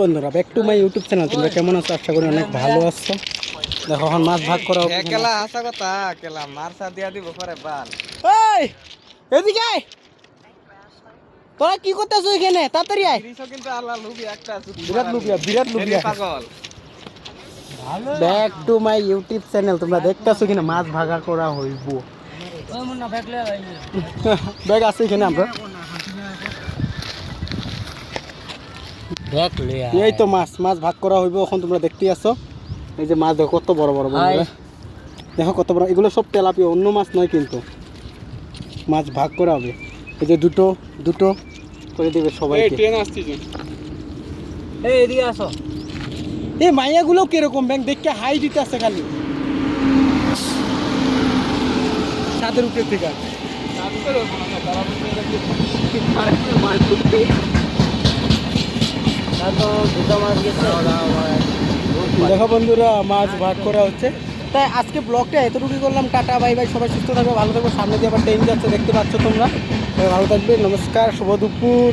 বন্ধুরা back to my YouTube channel. তোমরা কেমন আছো? আশা করি অনেক ভালো আছো। দেখো এখন মাছ ভাগ করা হবে। কেলা আসা কথা কেলা মারসা দিয়া দিব পরে বাল। এই এদিকে আয়, তোরা কি করতেছ এখানে? তাড়াতাড়ি আয়। গ্রিসও কিন্তু আল্লাহ লুবি একটা বিরাট লুবিয়া পাগল। Back to my YouTube channel. তোমরা দেখতেছো কিনা মাছ ভাগা করা হইব। ব্যাগ আছে এখানে আমরা। এই তো মাছ ভাগ করা হইব এখন। তোমরা দেখতেই আছো এই যে মাছ দেখো কত বড় বড় বন্ধুরা, দেখো কত বড়। এগুলো সব তেলাপিয়া, অন্য মাছ নয় কিন্তু। মাছ ভাগ করা হবে। এই যে দুটো দুটো করে দেবে সবাইকে। ট্রেন আসছে। এই এদিকে আসো। এই মাইয়াগুলো কিরকম ব্যাংক দেখে হাই দিতে আছে খালি ছাদের উপরে থেকে। দেখো বন্ধুরা মাছ ভাগ করা হচ্ছে। তাই আজকে ব্লগটা এতটুকুই করলাম। টাটা বাই বাই, সবাই সুস্থ থাকবে, ভালো থাকবে। সামনে দিয়ে আবার ট্রেন যাচ্ছে দেখতে পাচ্ছ তোমরা। ভালো থাকবে, নমস্কার, শুভ দুপুর।